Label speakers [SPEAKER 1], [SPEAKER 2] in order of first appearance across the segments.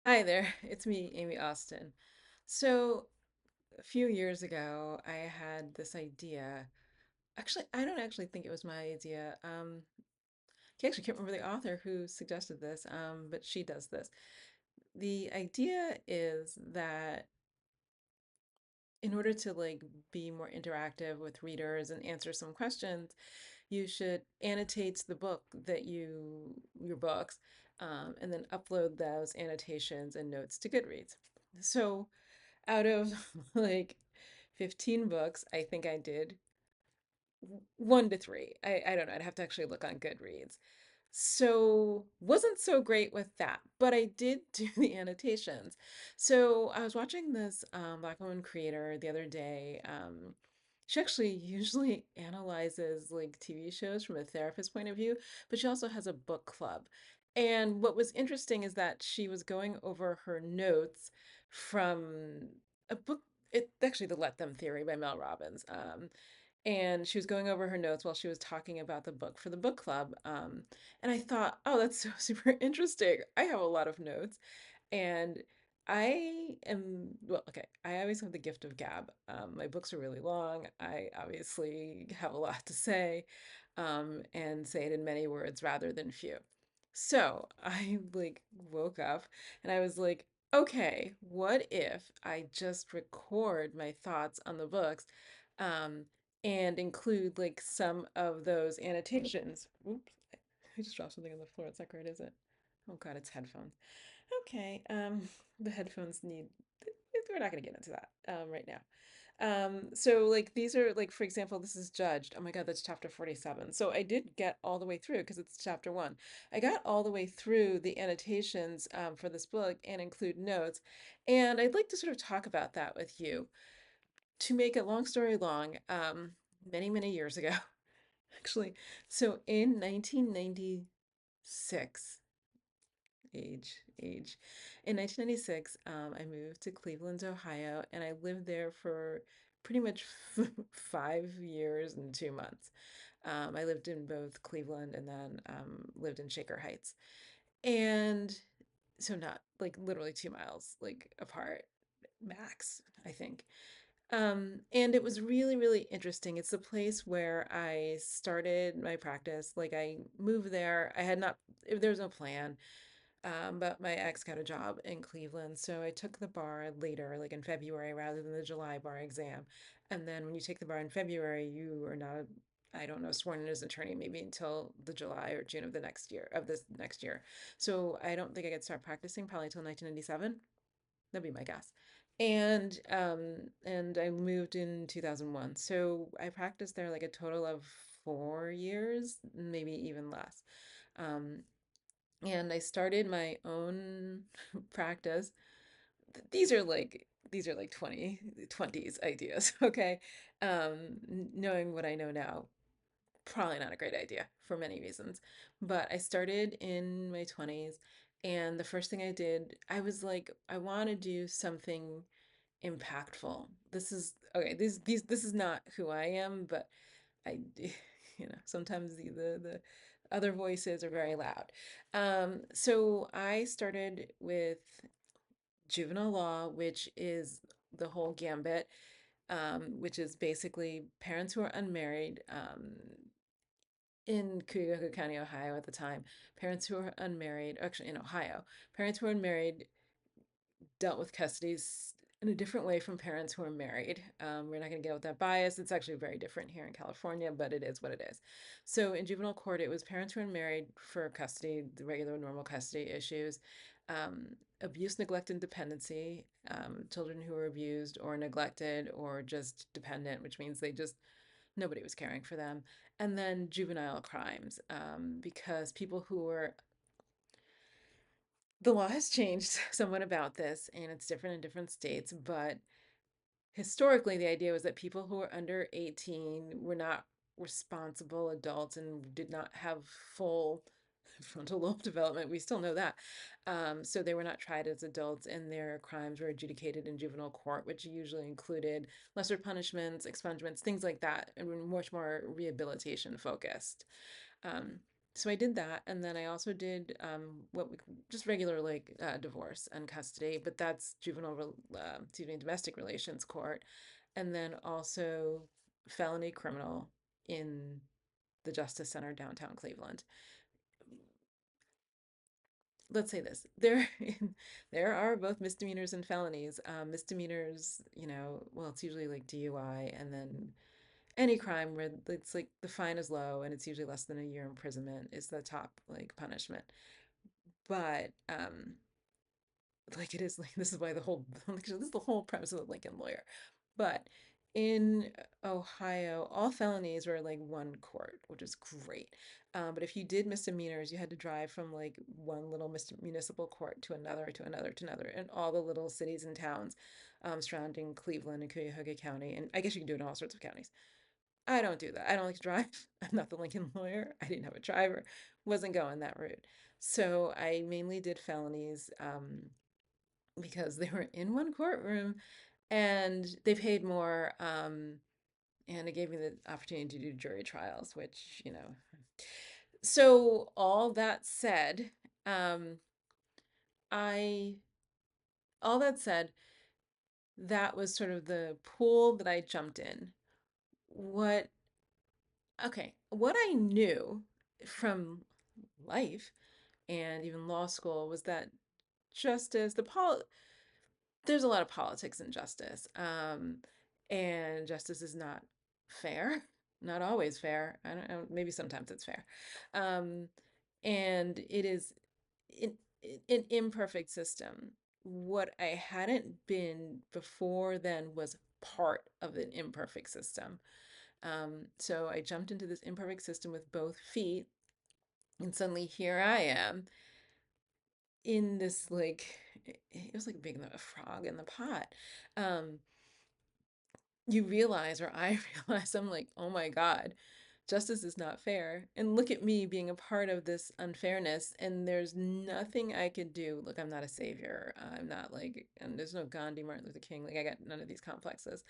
[SPEAKER 1] Hi there, it's me, Amy Austin. So, a few years ago, I had this idea. Actually, I don't actually think it was my idea. I actually can't remember the author who suggested this, but she does this. The idea is that in order to be more interactive with readers and answer some questions, you should annotate the book that your books, and then upload those annotations and notes to Goodreads. So, out of like 15 books, I think I did one to three. I don't know. I'd have to actually look on Goodreads. So, wasn't so great with that, but I did do the annotations. So, I was watching this Black woman creator the other day. She actually usually analyzes like TV shows from a therapist point of view, but she also has a book club. And what was interesting is that she was going over her notes from a book, actually, The Let Them Theory by Mel Robbins. And she was going over her notes while she was talking about the book for the book club. And I thought, oh, that's so super interesting. I have a lot of notes, and I am, well, okay, I always have the gift of gab. My books are really long. I obviously have a lot to say, and say it in many words rather than few. So I woke up and I was like, okay, what if I just record my thoughts on the books, um, and include like some of those annotations? Oops, I just dropped something on the floor. It's not great, is it? Oh God, it's headphones. Okay, the headphones need, we're not going to get into that right now. So like these are like, for example, this is Judged. Oh my God, that's chapter 47. So I did get all the way through because it's chapter one. I got all the way through the annotations for this book and include notes. And I'd like to sort of talk about that with you. To make a long story long, many, many years ago, actually, so in 1996, age. In 1996, I moved to Cleveland, Ohio, and I lived there for pretty much 5 years and 2 months. I lived in both Cleveland and then lived in Shaker Heights. And so not like literally 2 miles like apart, max, I think. And it was really, really interesting. It's the place where I started my practice. Like I moved there. I had not, there was no plan. But my ex got a job in Cleveland, so I took the bar later, like in February, rather than the July bar exam. And then when you take the bar in February, you are not, I don't know, sworn in as an attorney maybe until the July or June of the next year, of this next year. So I don't think I could start practicing probably till 1997. That'd be my guess. And I moved in 2001. So I practiced there like a total of 4 years, maybe even less. Um, and I started my own practice. These are like 20s ideas, okay? Knowing what I know now, probably not a great idea for many reasons. But I started in my 20s, and the first thing I did, I was like, I want to do something impactful. This is okay, this is not who I am, but I, sometimes the other voices are very loud. So I started with juvenile law, which is the whole gambit, which is basically parents who are unmarried, in Cuyahoga County, Ohio at the time. Parents who are unmarried, actually in Ohio, parents who are unmarried dealt with custodies in a different way from parents who are married. We're not going to get with that bias. It's actually very different here in California, but it is what it is. So in juvenile court, it was parents who are married for custody, the regular normal custody issues, abuse, neglect, and dependency, children who were abused or neglected or just dependent, which means they just nobody was caring for them, and then juvenile crimes, because people who were the law has changed somewhat about this, and it's different in different states, but historically, the idea was that people who were under 18 were not responsible adults and did not have full frontal lobe development. We still know that. So they were not tried as adults, and their crimes were adjudicated in juvenile court, which usually included lesser punishments, expungements, things like that, and were much more rehabilitation focused. Um, So I did that, and then I also did just regular like divorce and custody, but that's excuse me, domestic relations court, and then also felony criminal in the Justice Center downtown Cleveland. Let's say this: there are both misdemeanors and felonies. Misdemeanors, well, it's usually like DUI, and then any crime where it's like the fine is low and it's usually less than a year imprisonment is the top like punishment. But like it is like this is why the whole like, this is the whole premise of the Lincoln Lawyer. But in Ohio, all felonies were like one court, which is great. But if you did misdemeanors, you had to drive from like one little municipal court to another, to another, to another, in all the little cities and towns surrounding Cleveland and Cuyahoga County. And I guess you can do it in all sorts of counties. I don't do that. I don't like to drive. I'm not the Lincoln Lawyer. I didn't have a driver, wasn't going that route. So I mainly did felonies because they were in one courtroom and they paid more. And it gave me the opportunity to do jury trials, which. So all that said, um, I, all that said, that was sort of the pool that I jumped in. What, okay, what I knew from life and even law school was that justice, there's a lot of politics in justice. And justice is not fair, not always fair. I don't know, maybe sometimes it's fair. Um, and it is in, an imperfect system. What I hadn't been before then was part of an imperfect system. So I jumped into this imperfect system with both feet, and suddenly here I am in this like it was like being a frog in the pot. Um, you realize, or I realize, I'm like, oh my God, justice is not fair. And look at me being a part of this unfairness, and there's nothing I could do. Look, I'm not a savior. I'm not like, and there's no Gandhi, Martin Luther King. Like, I got none of these complexes.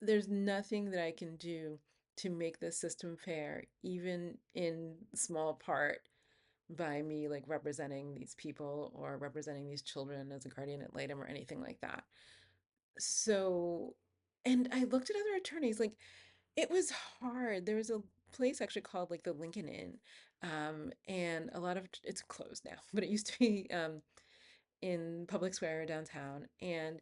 [SPEAKER 1] There's nothing that I can do to make this system fair, even in small part by me like representing these people or representing these children as a guardian ad litem or anything like that. So, and I looked at other attorneys, like it was hard. There was a place actually called like the Lincoln Inn. And a lot of it's closed now, but it used to be in Public Square downtown. And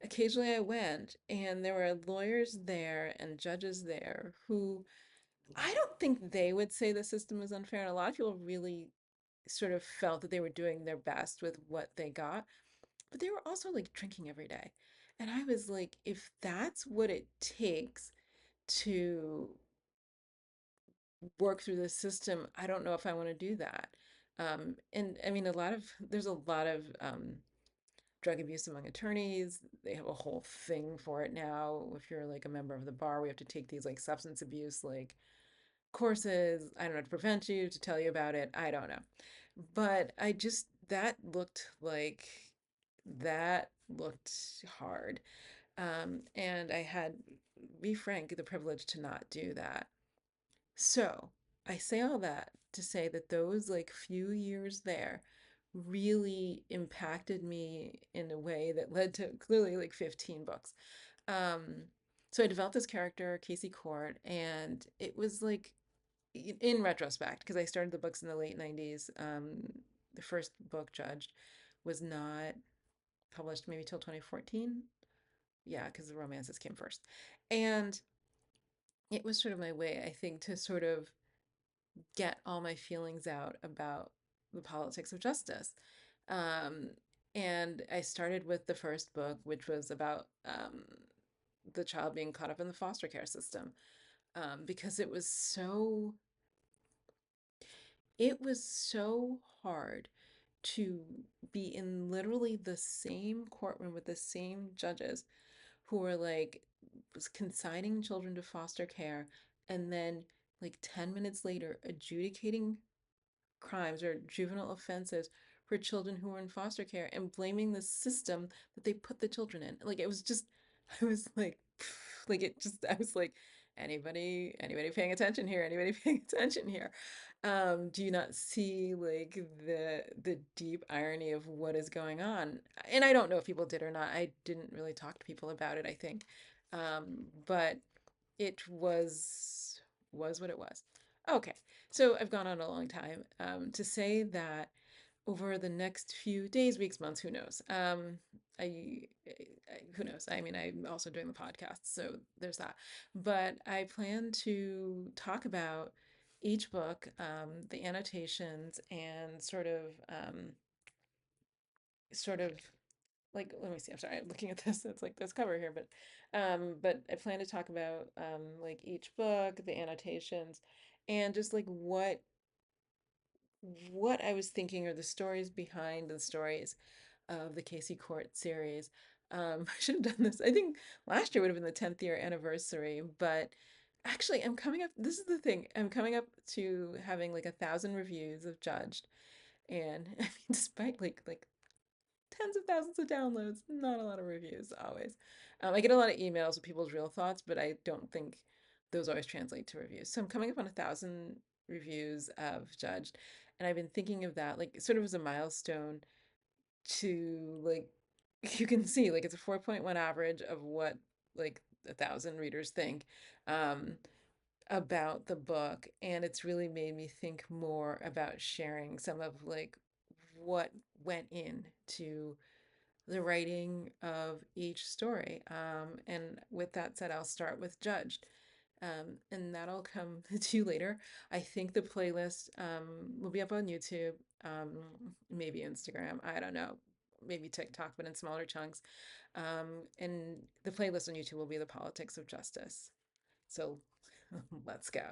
[SPEAKER 1] occasionally I went, and there were lawyers there and judges there who I don't think they would say the system was unfair. And a lot of people really sort of felt that they were doing their best with what they got, but they were also like drinking every day. And I was like, if that's what it takes to work through the system, I don't know if I want to do that. And I mean, there's a lot of drug abuse among attorneys. They have a whole thing for it now. If you're like a member of the bar, we have to take these like substance abuse like courses. I don't know, to prevent you, to tell you about it. I don't know. But that looked hard. And I had, be frank, the privilege to not do that. So I say all that to say that those like few years there really impacted me in a way that led to clearly like 15 books. Um, so I developed this character, Casey Court, and it was like, in retrospect, because I started the books in the late 90s, the first book, Judged, was not published maybe till 2014. Yeah, because the romances came first. And it was sort of my way, I think, to sort of get all my feelings out about the politics of justice. Um, and I started with the first book, which was about the child being caught up in the foster care system, because it was so hard to be in literally the same courtroom with the same judges who were like consigning children to foster care and then like 10 minutes later adjudicating crimes or juvenile offenses for children who were in foster care and blaming the system that they put the children in. Like it was just, I was like, like it just, I was like, Anybody paying attention here? Anybody paying attention here? Do you not see like the deep irony of what is going on? And I don't know if people did or not. I didn't really talk to people about it, I think. But it was what it was. Okay, so I've gone on a long time to say that over the next few days, weeks, months, who knows? Who knows? I mean, I'm also doing the podcast, so there's that. But I plan to talk about each book, the annotations, and sort of like, let me see. I'm sorry, I'm looking at this. It's like this cover here, but I plan to talk about like each book, the annotations, and just like what I was thinking or the stories behind the stories of the Casey Court series. I should have done this. I think last year would have been the 10th year anniversary, but actually, I'm coming up. This is the thing. I'm coming up to having like 1,000 reviews of Judged, and I mean, despite like tens of thousands of downloads, not a lot of reviews always. I get a lot of emails with people's real thoughts, but I don't think those always translate to reviews. So I'm coming up on 1,000 reviews of Judged, and I've been thinking of that like sort of as a milestone to like you can see like it's a 4.1 average of what like 1,000 readers think um, about the book, and it's really made me think more about sharing some of like what went into the writing of each story. And with that said, I'll start with Judged. And that'll come to you later. I think the playlist will be up on YouTube, um, maybe Instagram. I don't know, maybe TikTok, but in smaller chunks. And the playlist on YouTube will be The Politics of Justice. So let's go.